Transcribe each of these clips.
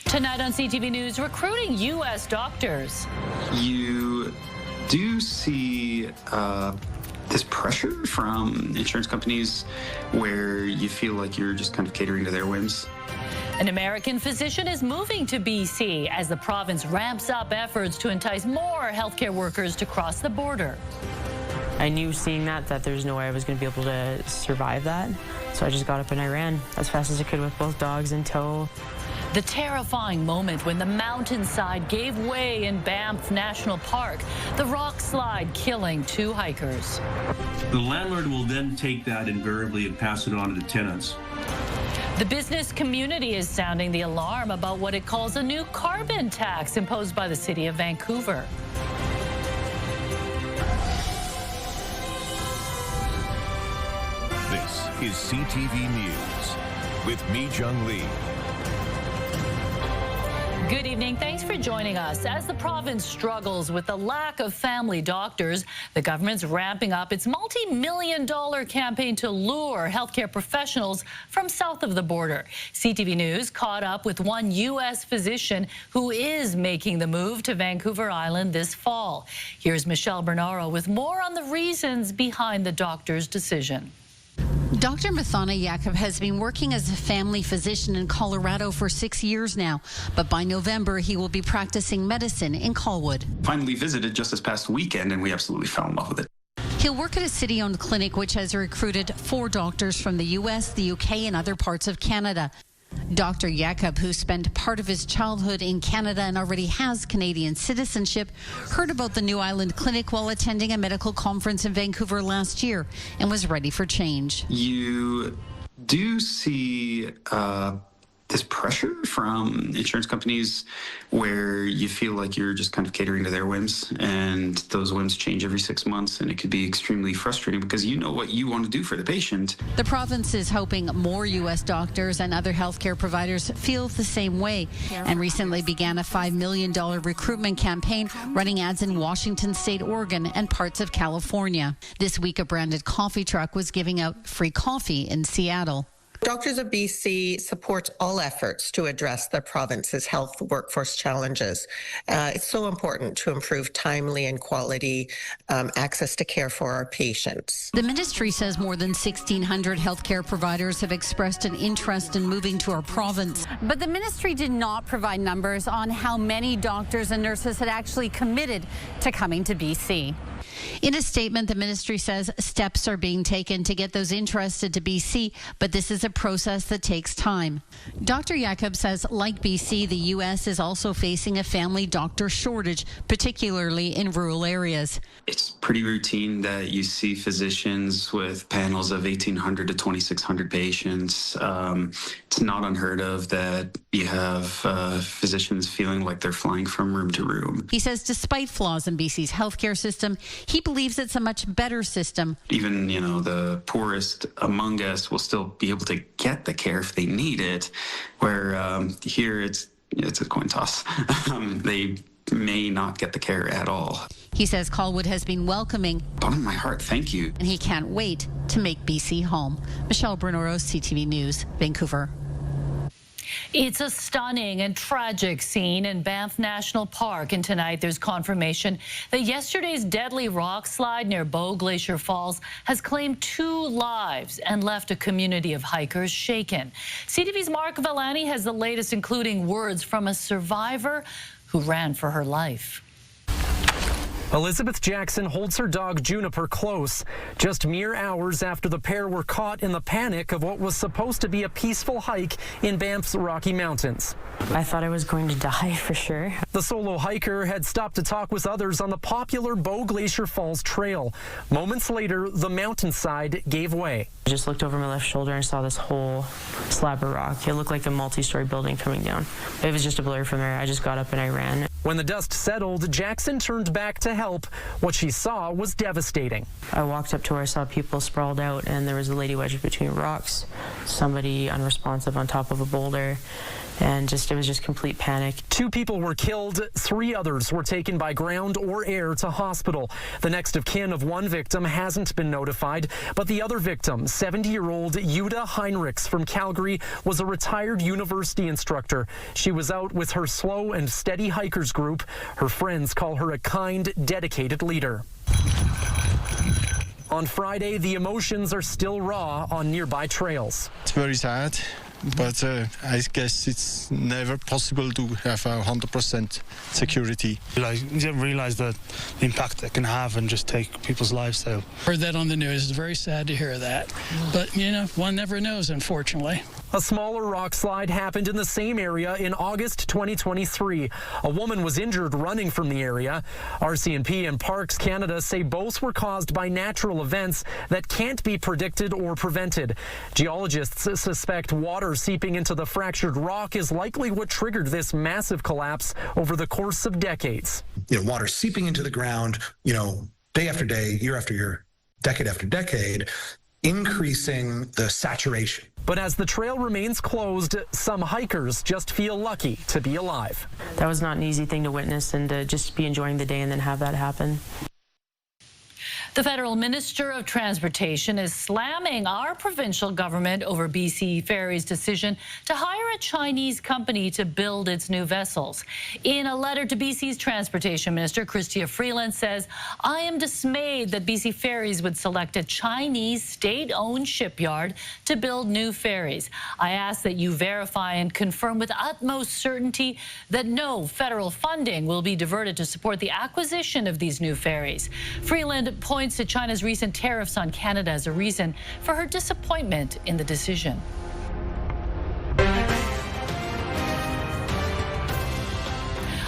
Tonight on CTV News, recruiting U.S. doctors. You do see this pressure from insurance companies where you feel like you're just kind of catering to their whims. An American physician is moving to BC as the province ramps up efforts to entice more healthcare workers to cross the border. I knew seeing that there's no way I was going to be able to survive that. So I just got up and I ran as fast as I could with both dogs in tow. The terrifying moment when the mountainside gave way in Banff National Park. The rock slide killing 2 hikers. The landlord will then take that invariably and pass it on to the tenants. The business community is sounding the alarm about what it calls a new carbon tax imposed by the city of Vancouver. This is CTV News with me, Jung Lee. Good evening. Thanks for joining us. As the province struggles with the lack of family doctors, the government's ramping up its multi-million-dollar campaign to lure healthcare professionals from south of the border. CTV News caught up with one U.S. physician who is making the move to Vancouver Island this fall. Here's Michelle Bernaro with more on the reasons behind the doctor's decision. Dr. Mathana Jacob has been working as a family physician in Colorado for 6 years now, but by November he will be practicing medicine in Colwood. Finally visited just this past weekend and we absolutely fell in love with it. He'll work at a city-owned clinic which has recruited 4 doctors from the U.S., the U.K. and other parts of Canada. Dr. Jacob, who spent part of his childhood in Canada and already has Canadian citizenship, heard about the new island clinic while attending a medical conference in Vancouver last year and was ready for change. You do see this pressure from insurance companies where you feel like you're just kind of catering to their whims, and those whims change every 6 months, and it could be extremely frustrating because you know what you want to do for the patient. The province is hoping more U.S. doctors and other healthcare providers feel the same way and recently began a $5 million recruitment campaign running ads in Washington State, Oregon, and parts of California. This week, a branded coffee truck was giving out free coffee in Seattle. Doctors of BC support all efforts to address the province's health workforce challenges. It's so important to improve timely and quality access to care for our patients. The ministry says more than 1,600 healthcare providers have expressed an interest in moving to our province. But the ministry did not provide numbers on how many doctors and nurses had actually committed to coming to BC. In a statement, the ministry says steps are being taken to get those interested to BC, but this is a process that takes time. Dr. Jacob says, like BC, the U.S. is also facing a family doctor shortage, particularly in rural areas. It's pretty routine that you see physicians with panels of 1,800 to 2,600 patients. It's not unheard of that you have physicians feeling like they're flying from room to room. He says despite flaws in BC's healthcare system, he believes it's a much better system. Even, the poorest among us will still be able to get the care if they need it, where here it's a coin toss. They may not get the care at all. He says Colwood has been welcoming. Bottom of my heart, thank you. And he can't wait to make BC home. Michelle Bernaro, CTV News, Vancouver. It's a stunning and tragic scene in Banff National Park, and tonight there's confirmation that yesterday's deadly rock slide near Bow Glacier Falls has claimed 2 lives and left a community of hikers shaken. CTV's Mark Vellani has the latest, including words from a survivor who ran for her life. Elizabeth Jackson holds her dog Juniper close, just mere hours after the pair were caught in the panic of what was supposed to be a peaceful hike in Banff's Rocky Mountains. I thought I was going to die for sure. The solo hiker had stopped to talk with others on the popular Bow Glacier Falls trail. Moments later, the mountainside gave way. I just looked over my left shoulder and saw this whole slab of rock. It looked like a multi-story building coming down. It was just a blur from there. I just got up and I ran. When the dust settled, Jackson turned back to help. What she saw was devastating. I walked up to where I saw people sprawled out, and there was a lady wedged between rocks, somebody unresponsive on top of a boulder, and it was just complete panic. 2 people were killed, 3 others were taken by ground or air to hospital. The next of kin of one victim hasn't been notified, but the other victim, 70-year-old Yuda Heinrichs from Calgary, was a retired university instructor. She was out with her slow and steady hikers group. Her friends call her a kind, dedicated leader. On Friday, the emotions are still raw on nearby trails. It's very sad, but I guess it's never possible to have 100% security. You didn't realize the impact that can have and just take people's lives. So heard that on the news. It's very sad to hear that, but one never knows, unfortunately. A smaller rock slide happened in the same area in August 2023. A woman was injured running from the area. RCMP and Parks Canada say both were caused by natural events that can't be predicted or prevented. Geologists suspect water seeping into the fractured rock is likely what triggered this massive collapse over the course of decades. Water seeping into the ground, day after day, year after year, decade after decade, increasing the saturation. But as the trail remains closed, some hikers just feel lucky to be alive. That was not an easy thing to witness and to just be enjoying the day and then have that happen. The federal Minister of Transportation is slamming our provincial government over BC Ferries' decision to hire a Chinese company to build its new vessels. In a letter to BC's Transportation Minister, Chrystia Freeland says, "I am dismayed that BC Ferries would select a Chinese state-owned shipyard to build new ferries. I ask that you verify and confirm with utmost certainty that no federal funding will be diverted to support the acquisition of these new ferries." Freeland points to China's recent tariffs on Canada as a reason for her disappointment in the decision.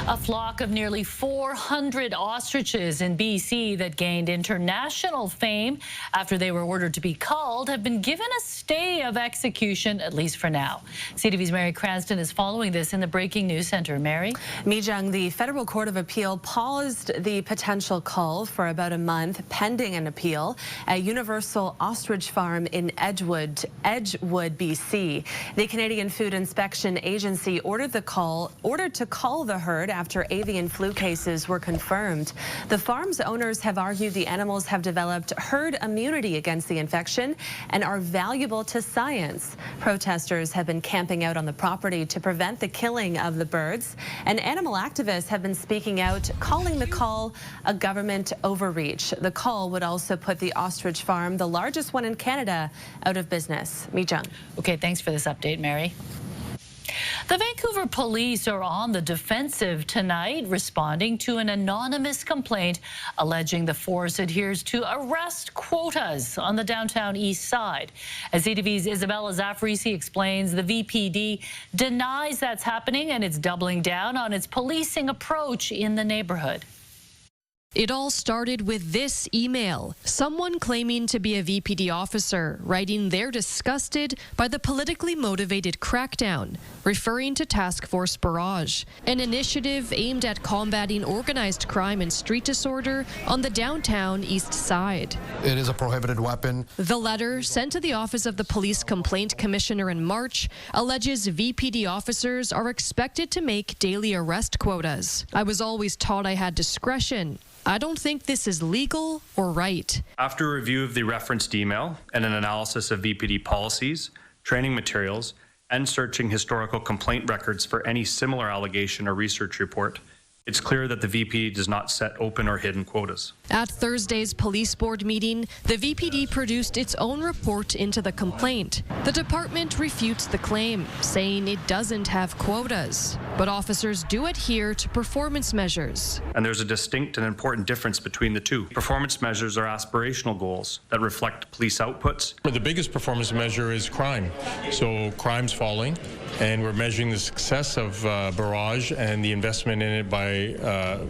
A flock of nearly 400 ostriches in BC that gained international fame after they were ordered to be culled have been given a stay of execution, at least for now. CTV's Mary Cranston is following this in the Breaking News Center. Mary? Mijung, the Federal Court of Appeal paused the potential cull for about a month pending an appeal at Universal Ostrich Farm in Edgewood, BC. The Canadian Food Inspection Agency ordered to cull the herd after avian flu cases were confirmed. The farm's owners have argued the animals have developed herd immunity against the infection and are valuable to science. Protesters have been camping out on the property to prevent the killing of the birds, and animal activists have been speaking out, calling the cull a government overreach. The cull would also put the ostrich farm, the largest one in Canada, out of business. Mijung. Okay, thanks for this update, Mary. The Vancouver police are on the defensive tonight, responding to an anonymous complaint alleging the force adheres to arrest quotas on the downtown east side. As CTV's Isabella Zaffarisi explains, the VPD denies that's happening and it's doubling down on its policing approach in the neighborhood. It all started with this email. Someone claiming to be a VPD officer writing they're disgusted by the politically motivated crackdown, referring to Task Force Barrage, an initiative aimed at combating organized crime and street disorder on the downtown east side. It is a prohibited weapon. The letter, sent to the Office of the Police Complaint Commissioner in March, alleges VPD officers are expected to make daily arrest quotas. I was always taught I had discretion. I don't think this is legal or right. After a review of the referenced email and an analysis of VPD policies, training materials, and searching historical complaint records for any similar allegation or research report, it's clear that the VPD does not set open or hidden quotas. At Thursday's police board meeting, the VPD produced its own report into the complaint. The department refutes the claim, saying it doesn't have quotas, but officers do adhere to performance measures. And there's a distinct and important difference between the two. Performance measures are aspirational goals that reflect police outputs. The biggest performance measure is crime. So crime's falling, and we're measuring the success of Barrage and the investment in it by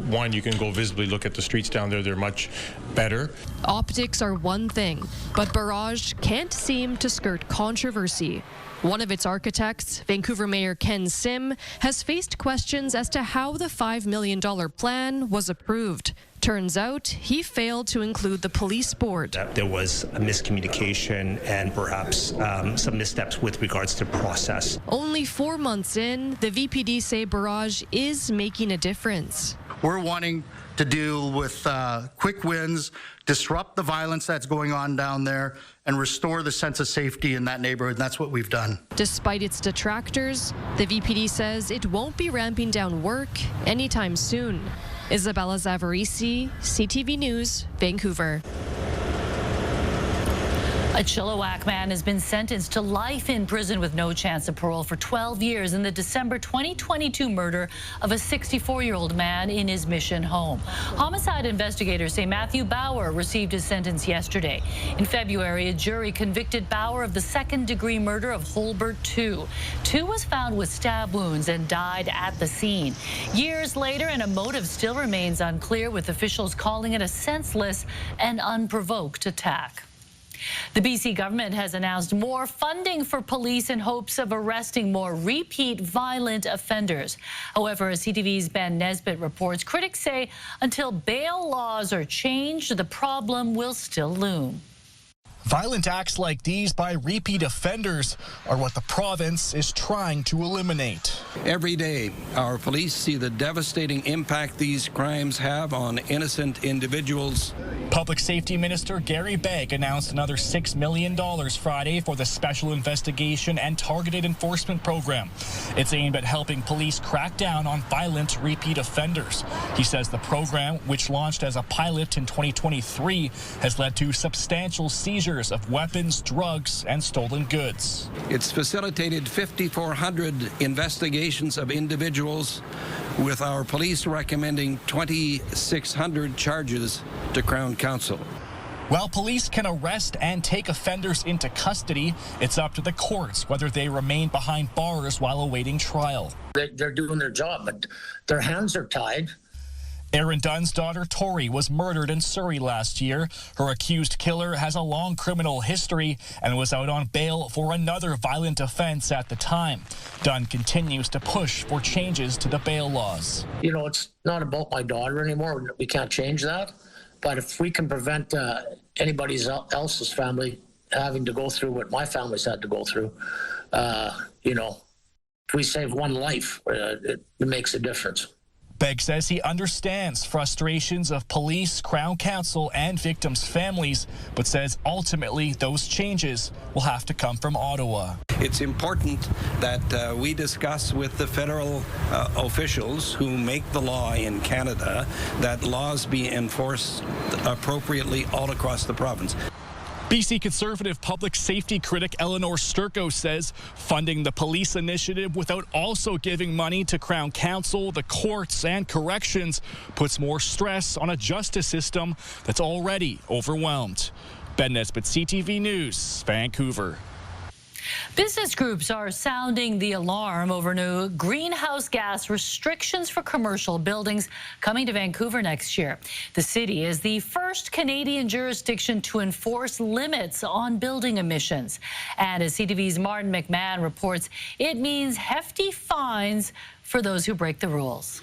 one, you can go visibly look at the streets down there. They're much better. Optics are one thing, but Barrage can't seem to skirt controversy. One of its architects, Vancouver Mayor Ken Sim, has faced questions as to how the $5 million plan was approved. Turns out he failed to include the police board. There was a miscommunication and perhaps some missteps with regards to process. Only 4 months in, the VPD say barrage is making a difference. We're wanting to deal with quick wins, disrupt the violence that's going on down there, and restore the sense of safety in that neighborhood. And that's what we've done. Despite its detractors, the VPD says it won't be ramping down work anytime soon. Isabella Zavarisi, CTV News, Vancouver. A Chilliwack man has been sentenced to life in prison with no chance of parole for 12 years in the December 2022 murder of a 64-year-old man in his Mission home. Homicide investigators say Matthew Bauer received his sentence yesterday. In February, a jury convicted Bauer of the second-degree murder of Holbert II. II was found with stab wounds and died at the scene. Years later, and a motive still remains unclear, with officials calling it a senseless and unprovoked attack. The BC government has announced more funding for police in hopes of arresting more repeat violent offenders. However, as CTV's Ben Nesbitt reports, critics say until bail laws are changed, the problem will still loom. Violent acts like these by repeat offenders are what the province is trying to eliminate. Every day, our police see the devastating impact these crimes have on innocent individuals. Public Safety Minister Gary Begg announced another $6 million Friday for the Special Investigation and Targeted Enforcement Program. It's aimed at helping police crack down on violent repeat offenders. He says the program, which launched as a pilot in 2023, has led to substantial seizures of weapons, drugs, and stolen goods. It's facilitated 5,400 investigations of individuals, with our police recommending 2,600 charges to Crown Counsel. While police can arrest and take offenders into custody, it's up to the courts whether they remain behind bars while awaiting trial. They're doing their job, but their hands are tied. Aaron Dunn's daughter, Tori, was murdered in Surrey last year. Her accused killer has a long criminal history and was out on bail for another violent offense at the time. Dunn continues to push for changes to the bail laws. You know, it's not about my daughter anymore. We can't change that. But if we can prevent anybody else's family having to go through what my family's had to go through, you know, if we save one life, it makes a difference. Begg says he understands frustrations of police, Crown Counsel, and victims' families, but says ultimately those changes will have to come from Ottawa. It's important that we discuss with the federal officials who make the law in Canada that laws be enforced appropriately all across the province. BC Conservative public safety critic Eleanor Sturko says funding the police initiative without also giving money to Crown Counsel, the courts, and corrections puts more stress on a justice system that's already overwhelmed. Ben Nesbitt, CTV News, Vancouver. Business groups are sounding the alarm over new greenhouse gas restrictions for commercial buildings coming to Vancouver next year. The city is the first Canadian jurisdiction to enforce limits on building emissions. And as CTV's Martin McMahon reports, it means hefty fines for those who break the rules.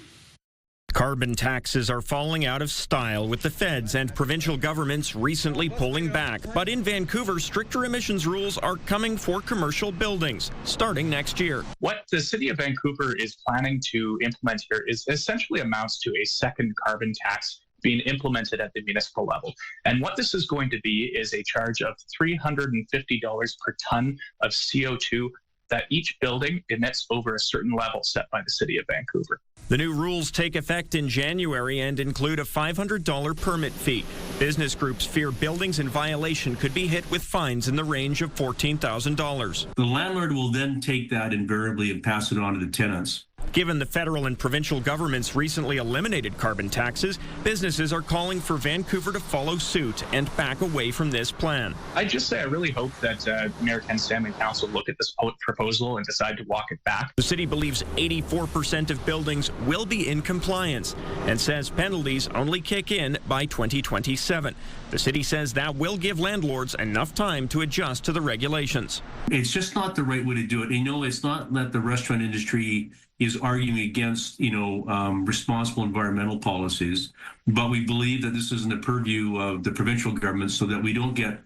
Carbon taxes are falling out of style, with the feds and provincial governments recently pulling back. But in Vancouver, stricter emissions rules are coming for commercial buildings starting next year. What the city of Vancouver is planning to implement here is essentially amounts to a second carbon tax being implemented at the municipal level. And what this is going to be is a charge of $350 per ton of CO2 that each building emits over a certain level set by the city of Vancouver. The new rules take effect in January and include a $500 permit fee. Business groups fear buildings in violation could be hit with fines in the range of $14,000. The landlord will then take that invariably and pass it on to the tenants. Given the federal and provincial governments recently eliminated carbon taxes, businesses are calling for Vancouver to follow suit and back away from this plan. I just say I really hope that Mayor Ken Sam and Council look at this proposal and decide to walk it back. The city believes 84% of buildings will be in compliance and says penalties only kick in by 2027. The city says that will give landlords enough time to adjust to the regulations. It's just not the right way to do it. You know, it's not that the restaurant industry is arguing against, responsible environmental policies, but we believe that this is in the purview of the provincial government so that we don't get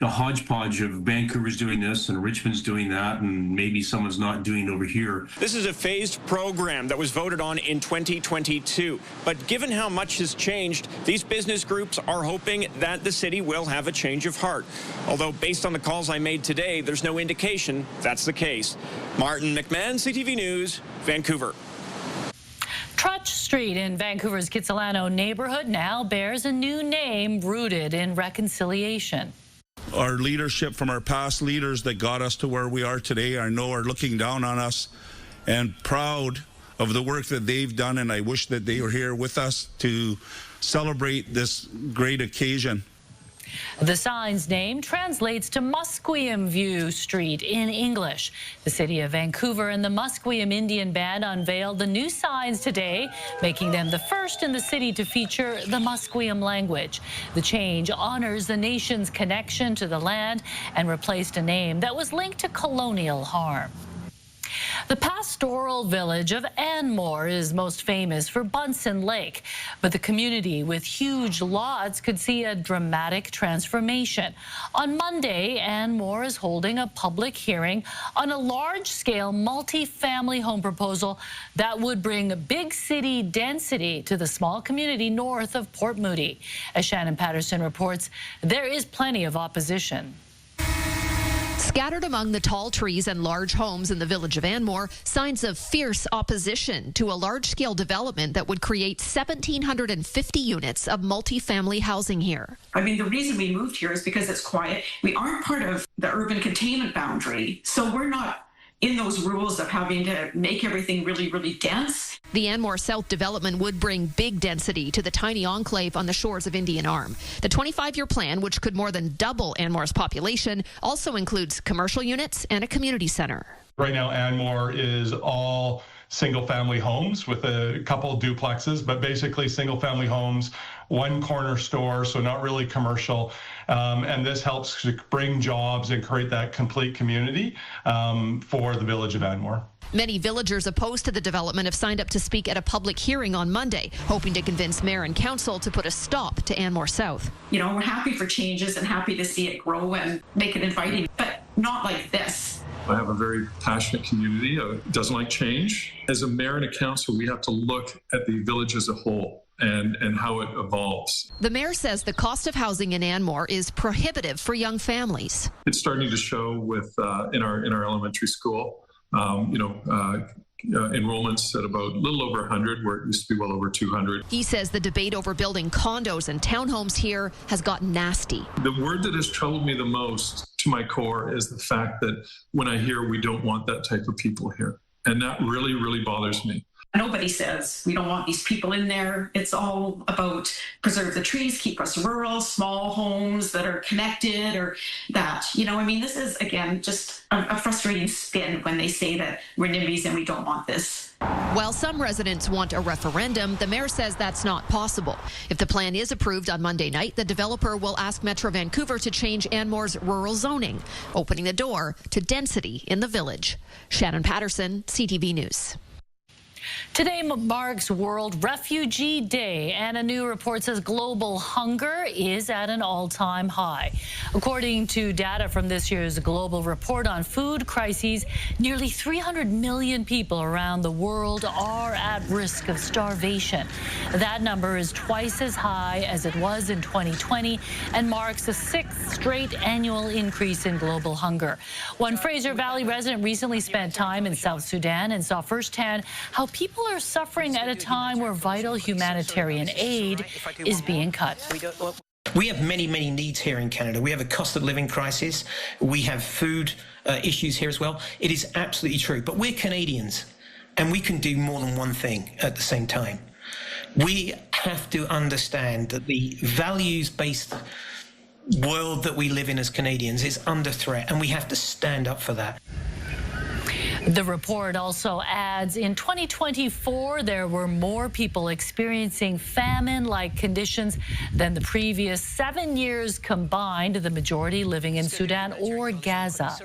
a hodgepodge of Vancouver's doing this and Richmond's doing that, and maybe someone's not doing it over here. This is a phased program that was voted on in 2022. But given how much has changed, these business groups are hoping that the city will have a change of heart. Although, based on the calls I made today, there's no indication that's the case. Martin McMahon, CTV News, Vancouver. Trutch Street in Vancouver's Kitsilano neighborhood now bears a new name rooted in reconciliation. Our leadership from our past leaders that got us to where we are today, I know, are looking down on us and proud of the work that they've done, and I wish that they were here with us to celebrate this great occasion. The sign's name translates to Musqueam View Street in English. The City of Vancouver and the Musqueam Indian Band unveiled the new signs today, making them the first in the city to feature the Musqueam language. The change honors the nation's connection to the land and replaced a name that was linked to colonial harm. The pastoral village of Anmore is most famous for Bunsen Lake, but the community with huge lots could see a dramatic transformation. On Monday, Anmore is holding a public hearing on a large-scale multi-family home proposal that would bring big city density to the small community north of Port Moody. As Shannon Patterson reports, there is plenty of opposition. Scattered among the tall trees and large homes in the village of Anmore, signs of fierce opposition to a large-scale development that would create 1,750 units of multi-family housing here. I mean, the reason we moved here is because it's quiet. We aren't part of the urban containment boundary, so we're not in those rules of having to make everything really, really dense. The Anmore South development would bring big density to the tiny enclave on the shores of Indian Arm. The 25-year plan, which could more than double Anmore's population, also includes commercial units and a community center. Right now, Anmore is all single-family homes with a couple of duplexes, but basically single-family homes, one corner store, so not really commercial. And this helps to bring jobs and create that complete community for the village of Anmore. Many villagers opposed to the development have signed up to speak at a public hearing on Monday, hoping to convince mayor and council to put a stop to Anmore South. You know, we're happy for changes and happy to see it grow and make it inviting, but not like this. I have a very passionate community that doesn't like change. As a mayor and a council, we have to look at the village as a whole and how it evolves. The mayor says the cost of housing in Anmore is prohibitive for young families. It's starting to show with in our elementary school. Enrollments at about a little over 100, where it used to be well over 200. He says the debate over building condos and townhomes here has gotten nasty. The word that has troubled me the most to my core is the fact that when I hear we don't want that type of people here. And that really, really bothers me. Nobody says we don't want these people in there. It's all about preserve the trees, keep us rural, small homes that are connected, or that, this is, again, just a frustrating spin when they say that we're NIMBYs and we don't want this. While some residents want a referendum, the mayor says that's not possible. If the plan is approved on Monday night, the developer will ask Metro Vancouver to change Anmore's rural zoning, opening the door to density in the village. Shannon Patterson, CTV News. Today marks World Refugee Day, and a new report says global hunger is at an all-time high. According to data from this year's Global Report on Food Crises, nearly 300 million people around the world are at risk of starvation. That number is twice as high as it was in 2020 and marks a sixth straight annual increase in global hunger. One Fraser Valley resident recently spent time in South Sudan and saw firsthand how people are suffering at a time where vital humanitarian aid is being cut. We have many, many needs here in Canada. We have a cost of living crisis. We have food issues here as well. It is absolutely true. But we're Canadians, and we can do more than one thing at the same time. We have to understand that the values-based world that we live in as Canadians is under threat, and we have to stand up for that. The report also adds in 2024, there were more people experiencing famine-like conditions than the previous 7 years combined, the majority living in Sudan or Gaza.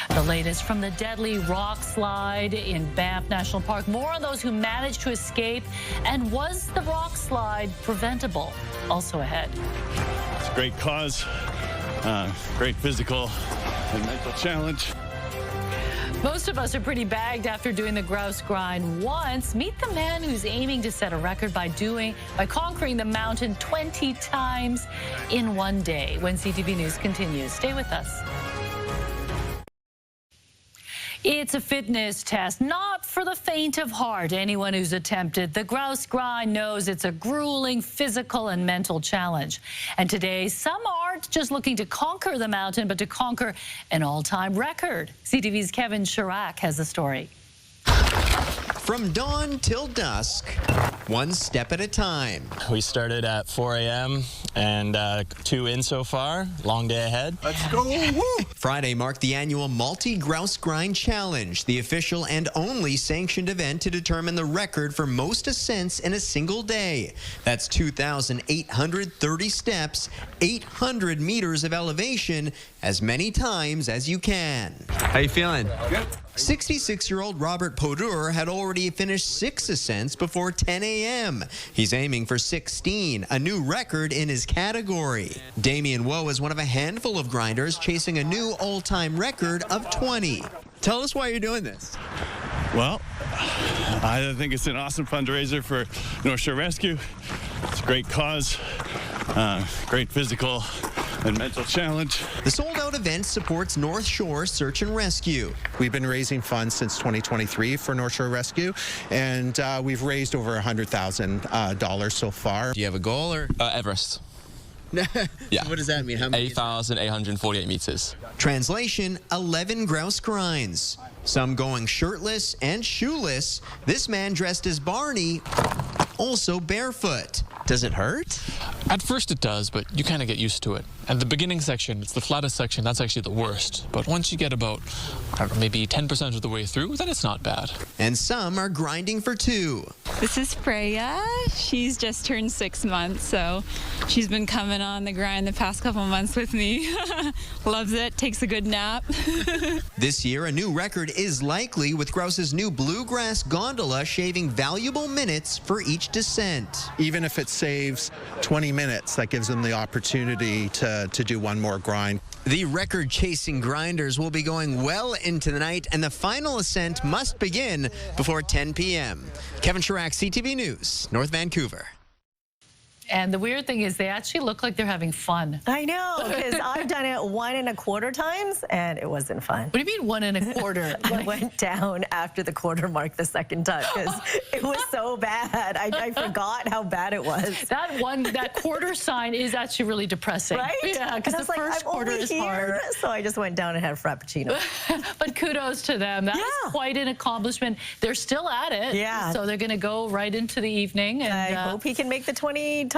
The latest from the deadly rock slide in Banff National Park. More on those who managed to escape. And was the rock slide preventable? Also ahead. It's a great cause, great physical and mental challenge. Most of us are pretty bagged after doing the grouse grind once. Meet the man who's aiming to set a record by conquering the mountain 20 times in one day. When CTV News continues, stay with us. It's a fitness test, not for the faint of heart. Anyone who's attempted the grouse grind knows it's a grueling physical and mental challenge. And today, some aren't just looking to conquer the mountain, but to conquer an all-time record. CTV's Kevin Chirac has the story. From dawn till dusk, one step at a time. We started at 4 a.m. and 2 in so far. Long day ahead. Let's go. Woo! Friday marked the annual Multi-Grouse Grind Challenge, the official and only sanctioned event to determine the record for most ascents in a single day. That's 2,830 steps, 800 meters of elevation, as many times as you can. How you feeling? Good. 66-year-old Robert Podur had already finished 6 ascents before 10 a.m. He's aiming for 16, a new record in his category. Damien Woe is one of a handful of grinders chasing a new all-time record of 20. Tell us why you're doing this. Well, I think it's an awesome fundraiser for North Shore Rescue. It's a great cause, great physical and mental challenge. The sold-out event supports North Shore Search and Rescue. We've been raising funds since 2023 for North Shore Rescue, and we've raised over $100,000 so far. Do you have a goal or? Everest. Yeah. What does that mean? How many? 8,848 meters. Translation, 11 grouse grinds. Some going shirtless and shoeless. This man dressed as Barney, also barefoot. Does it hurt? At first it does, but you kind of get used to it. And the beginning section, it's the flattest section, that's actually the worst. But once you get about, I don't know, maybe 10% of the way through, then it's not bad. And some are grinding for 2. This is Freya. She's just turned 6 months, so she's been coming on the grind the past couple months with me. Loves it, takes a good nap. This year, a new record is likely, with Grouse's new bluegrass gondola shaving valuable minutes for each descent. Even if it saves 20 minutes, that gives them the opportunity to do one more grind. The record-chasing grinders will be going well into the night, and the final ascent must begin before 10 p.m. Kevin Chirac, CTV News, North Vancouver. And the weird thing is they actually look like they're having fun. I know, because I've done it 1 1/4 times, and it wasn't fun. What do you mean 1 1/4? I went down after the quarter mark the second time because it was so bad. I forgot how bad it was. That quarter sign is actually really depressing. Right? Yeah, because the first quarter is hard. So I just went down and had a Frappuccino. But kudos to them. That is quite an accomplishment. They're still at it. Yeah. So they're going to go right into the evening. And I hope he can make the 20-time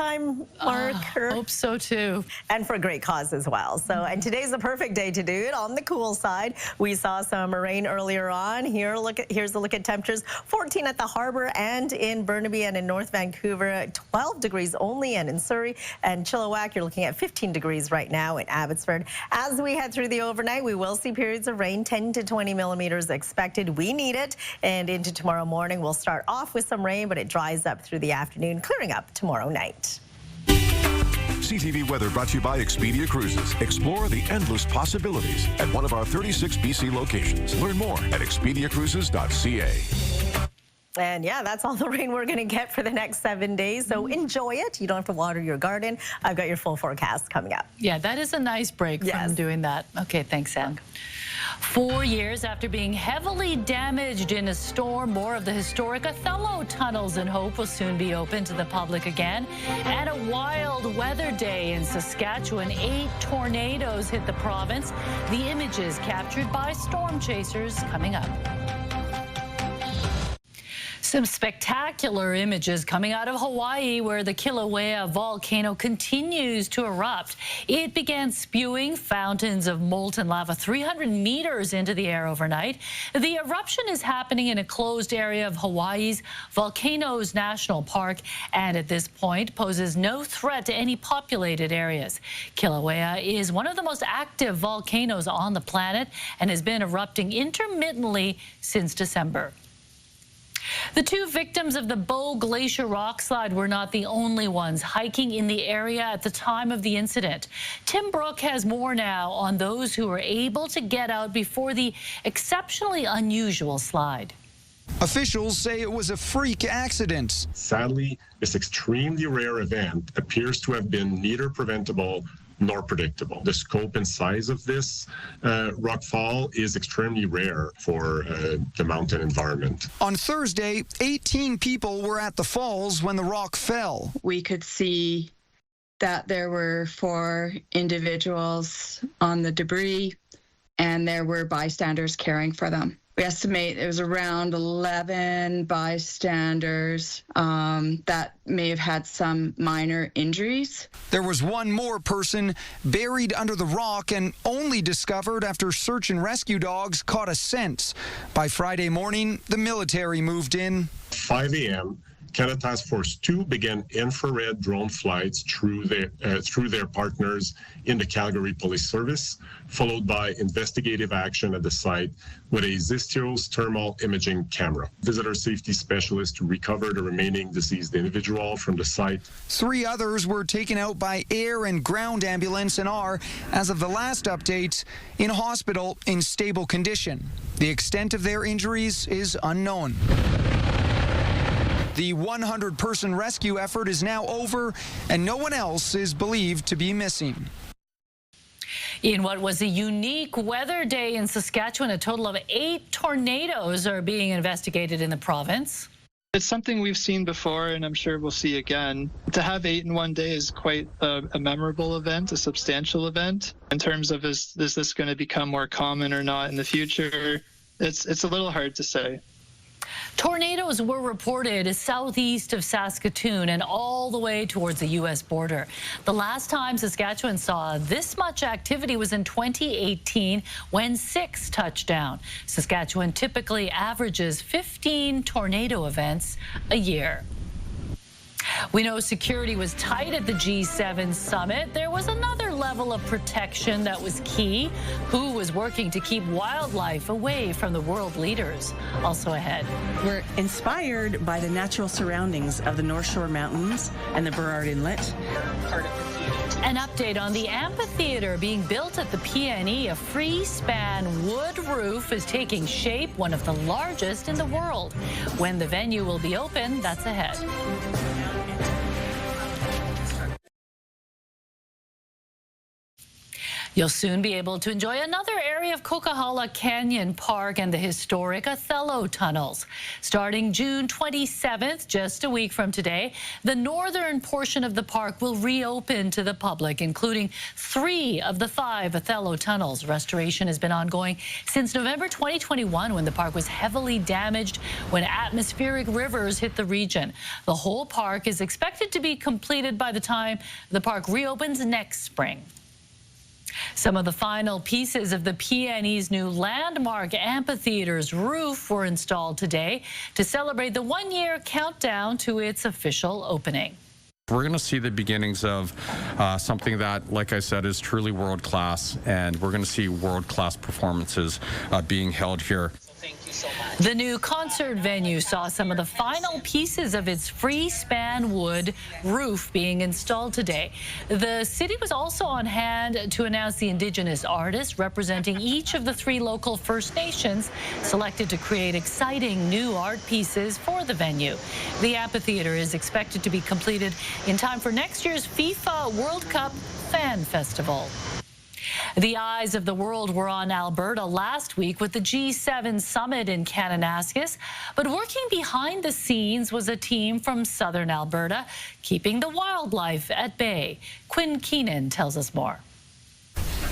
marker. Hope so too. And for a great cause as well. So, and today's the perfect day to do it. On the cool side, we saw some rain earlier on. Here's a look at temperatures. 14 at the harbor and in Burnaby and in North Vancouver. 12 degrees only, and in Surrey and Chilliwack, you're looking at 15 degrees right now in Abbotsford. As we head through the overnight, we will see periods of rain, 10 to 20 millimeters expected. We need it. And into tomorrow morning, we'll start off with some rain, but it dries up through the afternoon, clearing up tomorrow night. CTV weather brought to you by Expedia Cruises. Explore the endless possibilities at one of our 36 BC locations. Learn more at expediacruises.ca. And yeah, that's all the rain we're going to get for the next 7 days. So enjoy it. You don't have to water your garden. I've got your full forecast coming up. Yeah, that is a nice break from doing that. Okay, thanks, Sam. 4 years after being heavily damaged in a storm, more of the historic Othello tunnels in Hope will soon be open to the public again. And a wild weather day in Saskatchewan. 8 tornadoes hit the province. The images captured by storm chasers coming up. Some spectacular images coming out of Hawaii, where the Kilauea volcano continues to erupt. It began spewing fountains of molten lava 300 meters into the air overnight. The eruption is happening in a closed area of Hawaii's Volcanoes National Park, and at this point poses no threat to any populated areas. Kilauea is one of the most active volcanoes on the planet and has been erupting intermittently since December. The 2 victims of the Bow Glacier rockslide were not the only ones hiking in the area at the time of the incident. Tim Brooke has more now on those who were able to get out before the exceptionally unusual slide. Officials say it was a freak accident. Sadly, this extremely rare event appears to have been neither preventable nor predictable. The scope and size of this rock fall is extremely rare for the mountain environment. On Thursday, 18 people were at the falls when the rock fell. We could see that there were 4 individuals on the debris, and there were bystanders caring for them. We estimate it was around 11 bystanders that may have had some minor injuries. There was one more person buried under the rock and only discovered after search and rescue dogs caught a scent. By Friday morning, the military moved in. 5 a.m., Canada Task Force 2 began infrared drone flights through their partners in the Calgary Police Service, followed by investigative action at the site with a Xistios thermal imaging camera. Visitor safety specialists recovered the remaining deceased individual from the site. 3 others were taken out by air and ground ambulance and are, as of the last update, in hospital in stable condition. The extent of their injuries is unknown. The 100-person rescue effort is now over, and no one else is believed to be missing. In what was a unique weather day in Saskatchewan, a total of 8 tornadoes are being investigated in the province. It's something we've seen before, and I'm sure we'll see again. To have 8 in one day is quite a memorable event, a substantial event. In terms of is this going to become more common or not in the future, it's a little hard to say. Tornadoes were reported southeast of Saskatoon and all the way towards the U.S. border. The last time Saskatchewan saw this much activity was in 2018 when 6 touched down. Saskatchewan typically averages 15 tornado events a year. We know security was tight at the G7 summit. There was another level of protection that was key. Who was working to keep wildlife away from the world leaders? Also ahead. We're inspired by the natural surroundings of the North Shore Mountains and the Burrard Inlet. An update on the amphitheater being built at the PNE. A free-span wood roof is taking shape, one of the largest in the world. When the venue will be open, that's ahead. You'll soon be able to enjoy another area of Coquihalla Canyon Park and the historic Othello tunnels. Starting June 27th, just a week from today, the northern portion of the park will reopen to the public, including 3 of the 5 Othello tunnels. Restoration has been ongoing since November 2021, when the park was heavily damaged when atmospheric rivers hit the region. The whole park is expected to be completed by the time the park reopens next spring. Some of the final pieces of the PNE's new landmark amphitheater's roof were installed today to celebrate the 1-year countdown to its official opening. We're going to see the beginnings of something that, like I said, is truly world-class, and we're going to see world-class performances being held here. The new concert venue saw some of the final pieces of its free-span wood roof being installed today. The city was also on hand to announce the Indigenous artists representing each of the 3 local First Nations selected to create exciting new art pieces for the venue. The amphitheater is expected to be completed in time for next year's FIFA World Cup Fan Festival. The eyes of the world were on Alberta last week with the G7 summit in Kananaskis, but working behind the scenes was a team from southern Alberta, keeping the wildlife at bay. Quinn Keenan tells us more.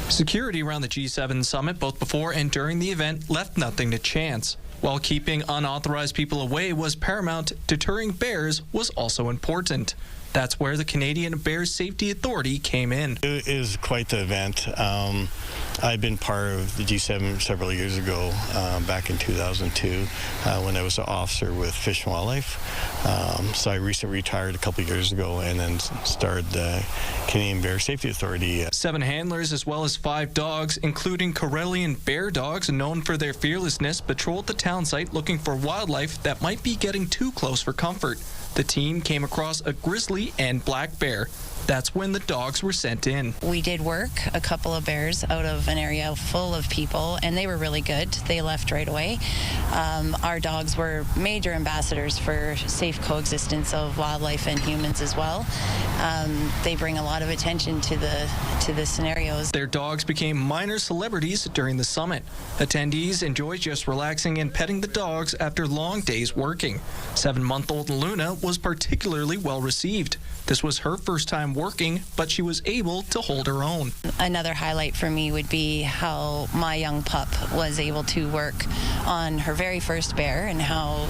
Security around the G7 summit, both before and during the event, left nothing to chance. While keeping unauthorized people away was paramount, deterring bears was also important. That's where the Canadian Bear Safety Authority came in. It is quite the event. I've been part of the G7 several years ago, back in 2002, when I was an officer with Fish and Wildlife. So I recently retired a couple of years ago and then started the Canadian Bear Safety Authority. 7 handlers as well as 5 dogs, including Karelian bear dogs known for their fearlessness, patrolled the town site looking for wildlife that might be getting too close for comfort. The team came across a grizzly and black bear. That's when the dogs were sent in. We did work a couple of bears out of an area full of people, and they were really good. They left right away. Our dogs were major ambassadors for safe coexistence of wildlife and humans as well. They bring a lot of attention to the scenarios. Their dogs became minor celebrities during the summit. Attendees enjoyed just relaxing and petting the dogs after long days working. 7-month-old Luna was particularly well received. This was her first time working, but she was able to hold her own. Another highlight for me would be how my young pup was able to work on her very first bear and how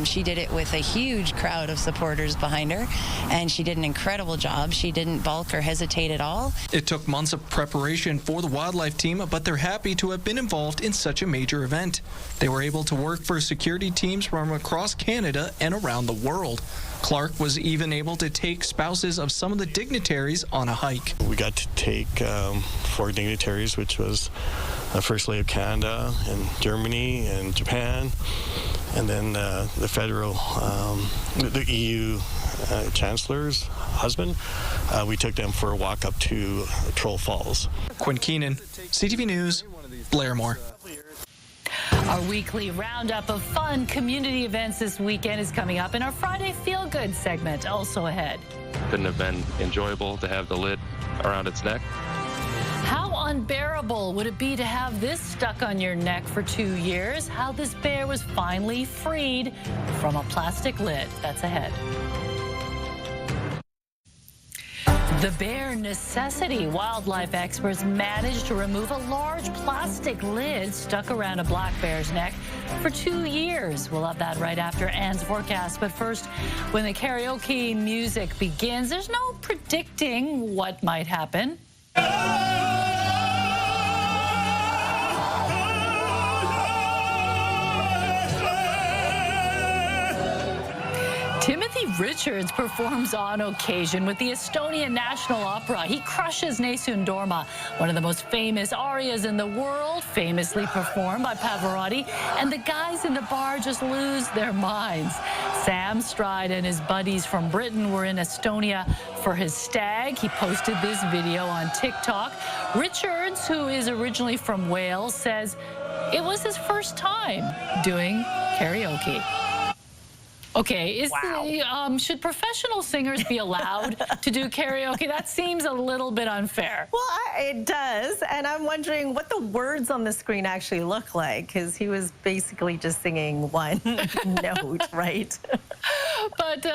she did it with a huge crowd of supporters behind her, and she did an incredible job. She didn't balk or hesitate at all. It took months of preparation for the wildlife team, but they're happy to have been involved in such a major event. They were able to work for security teams from across Canada and around the world. Clark was even able to take spouses of some of the dignitaries on a hike. We got to take 4 dignitaries, which was the First Lady of Canada and Germany and Japan, and then the federal, the EU Chancellor's husband. We took them for a walk up to Troll Falls. Quinn Keenan, CTV News, Blairmore. Our weekly roundup of fun community events this weekend is coming up, and our Friday Feel Good segment also ahead. Couldn't have been enjoyable to have the lid around its neck. How unbearable would it be to have this stuck on your neck for 2 years? How this bear was finally freed from a plastic lid. That's ahead. The bear necessity. Wildlife experts managed to remove a large plastic lid stuck around a black bear's neck for 2 years. We'll have that right after Anne's forecast. But first, when the karaoke music begins, there's no predicting what might happen. Timothy Richards performs on occasion with the Estonian National Opera. He crushes Nessun Dorma, one of the most famous arias in the world, famously performed by Pavarotti, and the guys in the bar just lose their minds. Sam Stride and his buddies from Britain were in Estonia for his stag. He posted this video on TikTok. Richards, who is originally from Wales, says it was his first time doing karaoke. Okay, should professional singers be allowed to do karaoke? That seems a little bit unfair. Well, it does, and I'm wondering what the words on the screen actually look like, because he was basically just singing one note, right? But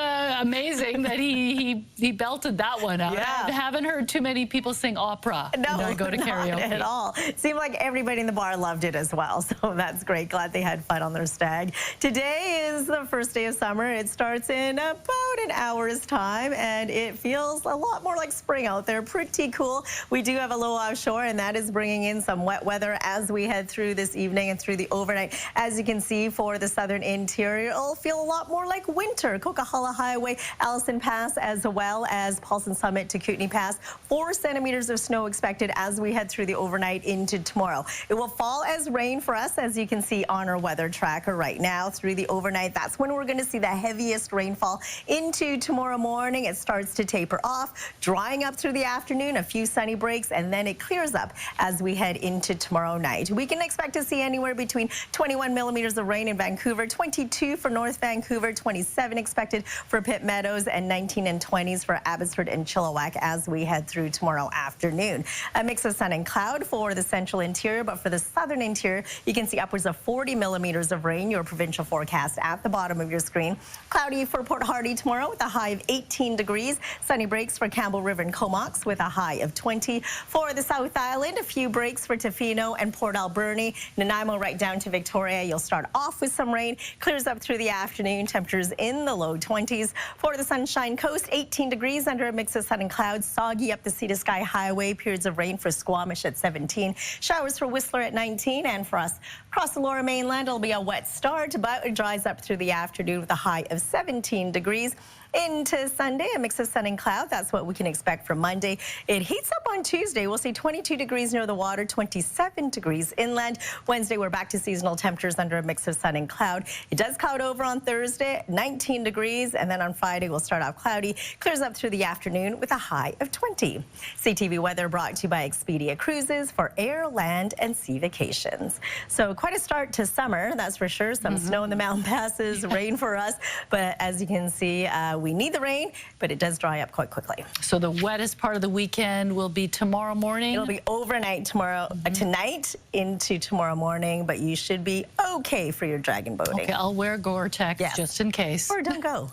amazing that he belted that one out. Yeah. I haven't heard too many people sing opera when I go to karaoke. Not at all. Seemed like everybody in the bar loved it as well, so that's great. Glad they had fun on their stag. Today is the first day of summer. It starts in about an hour's time, and it feels a lot more like spring out there. Pretty cool. We do have a low offshore, and that is bringing in some wet weather as we head through this evening and through the overnight. As you can see, for the southern interior, it'll feel a lot more like winter. Coquihalla Highway, Allison Pass, as well as Paulson Summit to Kootenay Pass. 4 centimeters of snow expected as we head through the overnight into tomorrow. It will fall as rain for us, as you can see on our weather tracker right now through the overnight. That's when we're going to see the heaviest rainfall into tomorrow morning. It starts to taper off, drying up through the afternoon, a few sunny breaks, and then it clears up as we head into tomorrow night. We can expect to see anywhere between 21 millimeters of rain in Vancouver, 22 for North Vancouver, 27 expected for Pitt Meadows and 19 and 20s for Abbotsford and Chilliwack as we head through tomorrow afternoon. A mix of sun and cloud for the central interior, but for the southern interior, you can see upwards of 40 millimeters of rain. Your provincial forecast at the bottom of your screen. Cloudy for Port Hardy tomorrow with a high of 18 degrees. Sunny breaks for Campbell River and Comox with a high of 20. For the South Island, a few breaks for Tofino and Port Alberni. Nanaimo right down to Victoria. You'll start off with some rain. Clears up through the afternoon. Temperatures in the low 20s. For the Sunshine Coast, 18 degrees under a mix of sun and clouds. Soggy up the Sea to Sky Highway. Periods of rain for Squamish at 17. Showers for Whistler at 19. And for us across the Lower Mainland, it'll be a wet start, but it dries up through the afternoon with a high of 17 degrees. Into Sunday, a mix of sun and cloud. That's what we can expect for Monday. It heats up on Tuesday. We'll see 22 degrees near the water, 27 degrees inland. Wednesday, we're back to seasonal temperatures under a mix of sun and cloud. It does cloud over on Thursday, 19 degrees. And then on Friday, we'll start off cloudy. Clears up through the afternoon with a high of 20. CTV weather brought to you by Expedia Cruises for air, land, and sea vacations. So quite a start to summer, that's for sure. Some snow in the mountain passes, rain for us. But as you can see, we need the rain, but it does dry up quite quickly. So the wettest part of the weekend will be tomorrow morning? It'll be overnight tomorrow, tonight into tomorrow morning, but you should be okay for your dragon boating. Okay, I'll wear Gore-Tex just in case. Or don't go.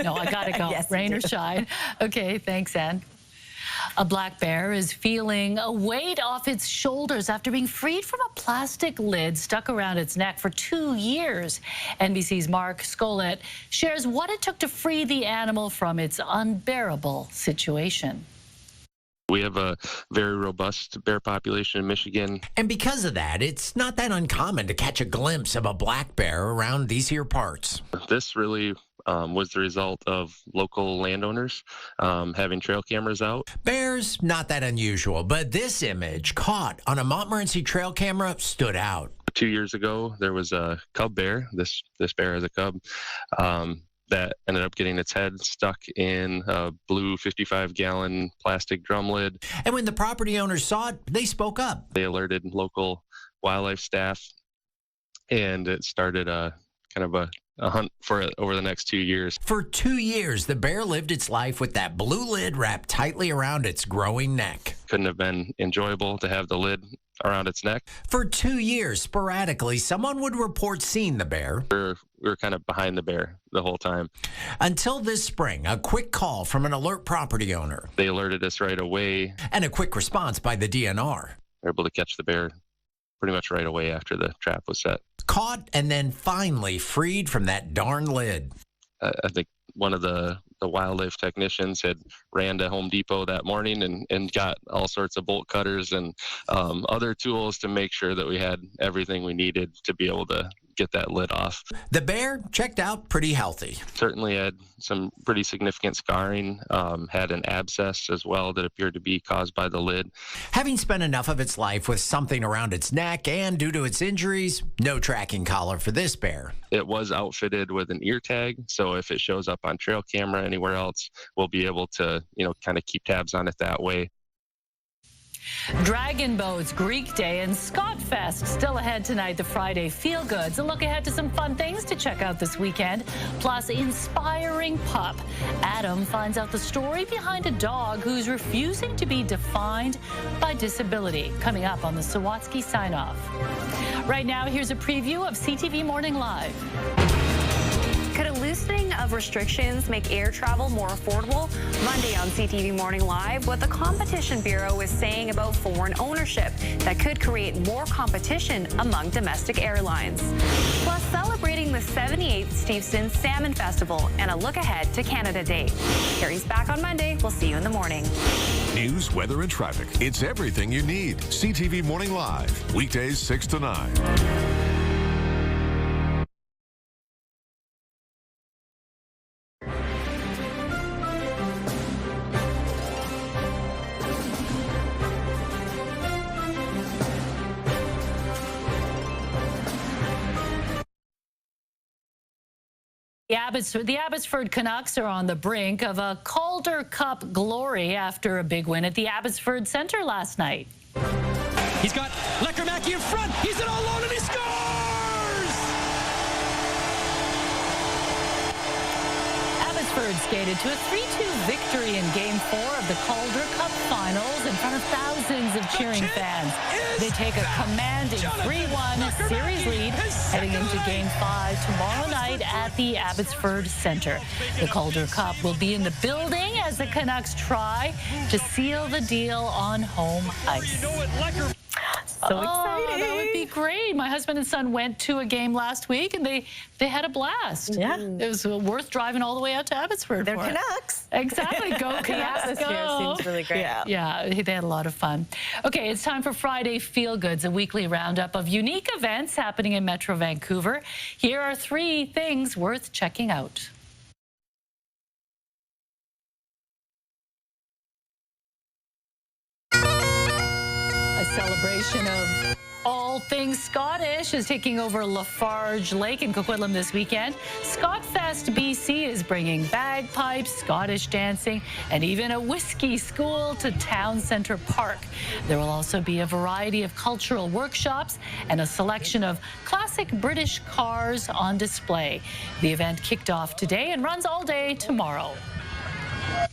No, I gotta go, Yes, rain you or do. shine. Okay, thanks, Ann. A black bear is feeling a weight off its shoulders after being freed from a plastic lid stuck around its neck for 2 years. NBC's Mark Scollett shares what it took to free the animal from its unbearable situation. We have a very robust bear population in Michigan. And because of that, it's not that uncommon to catch a glimpse of a black bear around these here parts. This really was the result of local landowners having trail cameras out. Bears, not that unusual, but this image caught on a Montmorency trail camera stood out. 2 years ago, there was a cub bear. This bear has a cub that ended up getting its head stuck in a blue 55-gallon plastic drum lid. And when the property owners saw it, they spoke up. They alerted local wildlife staff, and it started a kind of a hunt for it over the next 2 years. For 2 years, the bear lived its life with that blue lid wrapped tightly around its growing neck. Couldn't have been enjoyable to have the lid around its neck. For 2 years, sporadically, someone would report seeing the bear. We were kind of behind the bear the whole time. Until this spring, a quick call from an alert property owner. They alerted us right away. And a quick response by the DNR. We were able to catch the bear pretty much right away after the trap was set. Caught and then finally freed from that darn lid. I think one of the wildlife technicians had ran to Home Depot that morning and got all sorts of bolt cutters and other tools to make sure that we had everything we needed to be able to get that lid off. The bear checked out pretty healthy. Certainly had some pretty significant scarring, had an abscess as well that appeared to be caused by the lid. Having spent enough of its life with something around its neck and due to its injuries, no tracking collar for this bear. It was outfitted with an ear tag, so if it shows up on trail camera anywhere else, we'll be able to, kind of keep tabs on it that way. Dragon boats, Greek Day, and Scott Fest still ahead tonight. The Friday Feel Goods. A look ahead to some fun things to check out this weekend. Plus, inspiring pup. Adam finds out the story behind a dog who's refusing to be defined by disability. Coming up on the Sawatsky Sign Off. Right now, here's a preview of CTV Morning Live. Could a loosening of restrictions make air travel more affordable? Monday on CTV Morning Live, what the Competition Bureau is saying about foreign ownership that could create more competition among domestic airlines. Plus, celebrating the 78th Steveston Salmon Festival and a look ahead to Canada Day. Carrie's back on Monday. We'll see you in the morning. News, weather, and traffic. It's everything you need. CTV Morning Live. Weekdays 6 to 9. The Abbotsford Canucks are on the brink of a Calder Cup glory after a big win at the Abbotsford Centre last night. He's got Leckermacki in front. He's in all alone and he scores! Abbotsford skated to a 3-2 victory in Game 4 of the Calder Cup Finals in front of thousands of cheering fans. They take a commanding 3-1 series lead heading into Game 5 tomorrow night at the Abbotsford Centre. The Calder Cup will be in the building as the Canucks try to seal the deal on home ice. So exciting. That would be great. My husband and son went to a game last week, and they had a blast. Yeah. It was worth driving all the way out to Abbotsford. They're for Canucks. Exactly. Go Canucks. The atmosphere seems really great. Yeah, they had a lot of fun. Okay, it's time for Friday Feel Goods, a weekly roundup of unique events happening in Metro Vancouver. Here are 3 things worth checking out. A celebration of all things Scottish is taking over Lafarge Lake in Coquitlam this weekend. Scotfest BC is bringing bagpipes, Scottish dancing, and even a whiskey school to Town Centre Park. There will also be a variety of cultural workshops and a selection of classic British cars on display. The event kicked off today and runs all day tomorrow.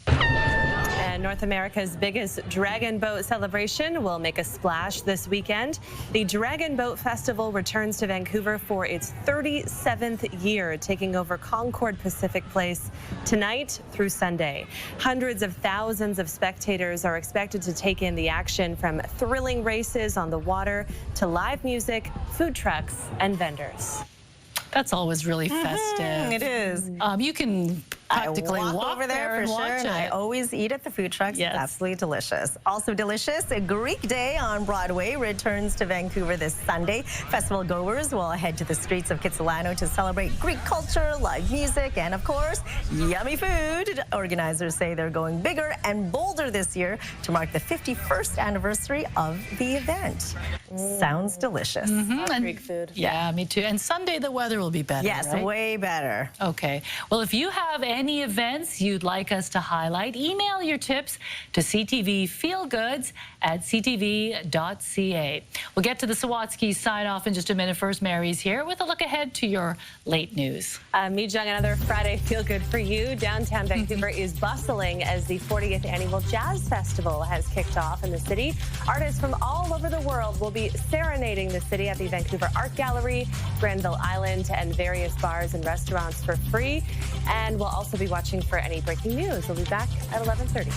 And North America's biggest dragon boat celebration will make a splash this weekend. The Dragon Boat Festival returns to Vancouver for its 37th year, taking over Concord Pacific Place tonight through Sunday. Hundreds of thousands of spectators are expected to take in the action, from thrilling races on the water to live music, food trucks, and vendors. That's always really festive. It is. You can practically walk over there for and sure, watch and I it. always eat at the food trucks. Yes. It's absolutely delicious. Also delicious, a Greek Day on Broadway returns to Vancouver this Sunday. Festival goers will head to the streets of Kitsilano to celebrate Greek culture, live music, and of course, yummy food. Organizers say they're going bigger and bolder this year to mark the 51st anniversary of the event. Sounds delicious. Love Greek food. Yeah, me too. And Sunday the weather will be better, Yes, right? way better. Okay. Well, if you have any events you'd like us to highlight, email your tips to ctvfeelgoods@ctv.ca. We'll get to the Sawatsky sign-off in just a minute. First, Mary's here with a look ahead to your late news. Mi Jung, another Friday Feel Good for you. Downtown Vancouver is bustling as the 40th Annual Jazz Festival has kicked off in the city. Artists from all over the world will be serenading the city at the Vancouver Art Gallery, Granville Island, and various bars and restaurants for free. And we'll also be watching for any breaking news. We'll be back at 11:30.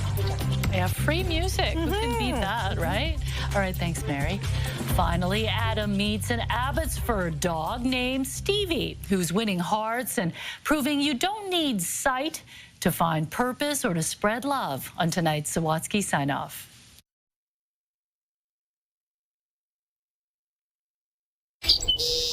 Yeah, free music. Who can beat that, right? All right, thanks, Mary. Finally, Adam meets an Abbotsford dog named Stevie, who's winning hearts and proving you don't need sight to find purpose or to spread love on tonight's Sawatsky sign-off.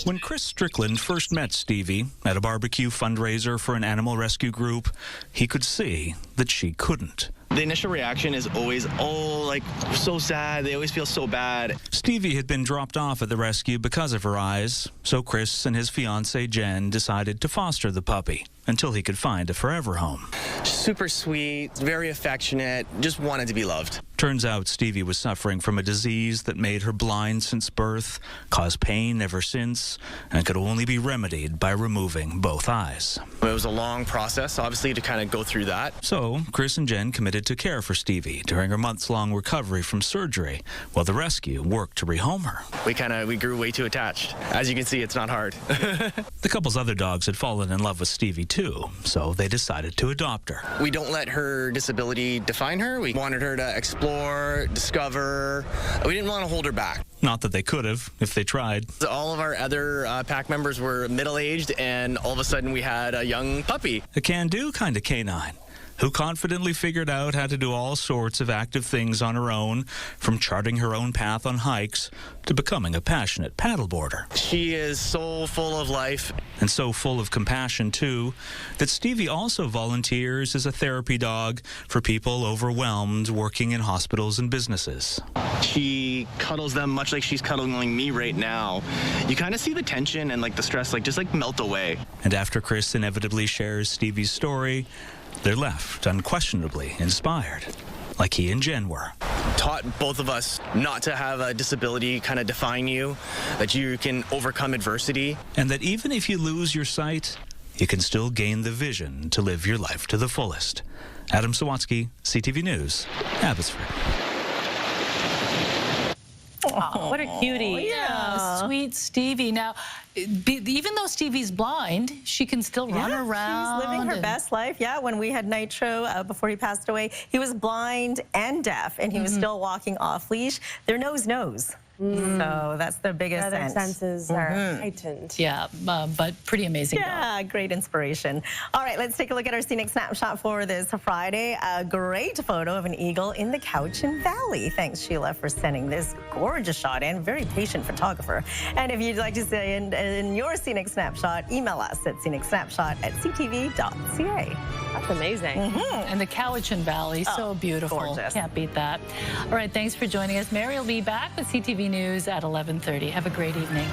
When Chris Strickland first met Stevie at a barbecue fundraiser for an animal rescue group, he could see that she couldn't. The initial reaction is always, oh, like, so sad. They always feel so bad. Stevie had been dropped off at the rescue because of her eyes, so Chris and his fiancée Jen decided to foster the puppy until he could find a forever home. Super sweet, very affectionate, just wanted to be loved. Turns out Stevie was suffering from a disease that made her blind since birth, caused pain ever since, and could only be remedied by removing both eyes. It was a long process, obviously, to kind of go through that. So Chris and Jen committed to care for Stevie during her months-long recovery from surgery, while the rescue worked to rehome her. We grew way too attached. As you can see, it's not hard. The couple's other dogs had fallen in love with Stevie too, so they decided to adopt her. We don't let her disability define her. We wanted her to explore, discover. We didn't want to hold her back. Not that they could have, if they tried. All of our other pack members were middle-aged, and all of a sudden we had a young puppy. A can-do kind of canine, who confidently figured out how to do all sorts of active things on her own, from charting her own path on hikes to becoming a passionate paddleboarder. She is so full of life. And so full of compassion, too, that Stevie also volunteers as a therapy dog for people overwhelmed working in hospitals and businesses. She cuddles them much like she's cuddling me right now. You kind of see the tension and the stress just melt away. And after Chris inevitably shares Stevie's story, they're left unquestionably inspired, like he and Jen were. Taught both of us not to have a disability kind of define you, that you can overcome adversity. And that even if you lose your sight, you can still gain the vision to live your life to the fullest. Adam Sawatsky, CTV News, Abbotsford. Oh, what a cutie. Yeah, sweet Stevie. Now, even though Stevie's blind, she can still run around. She's living her best life. Yeah, when we had Nitro before he passed away, he was blind and deaf, and he was still walking off leash. Their nose knows. So that's their biggest Their sense. senses are heightened. Yeah, but pretty amazing. Yeah, great inspiration. All right, let's take a look at our scenic snapshot for this Friday. A great photo of an eagle in the Cowichan Valley. Thanks, Sheila, for sending this gorgeous shot in. Very patient photographer. And if you'd like to see in your scenic snapshot, email us at scenicsnapshot@ctv.ca. That's amazing. And the Cowichan Valley, so beautiful. Gorgeous. Can't beat that. All right, thanks for joining us. Mary will be back with CTV News at 11:30. Have a great evening.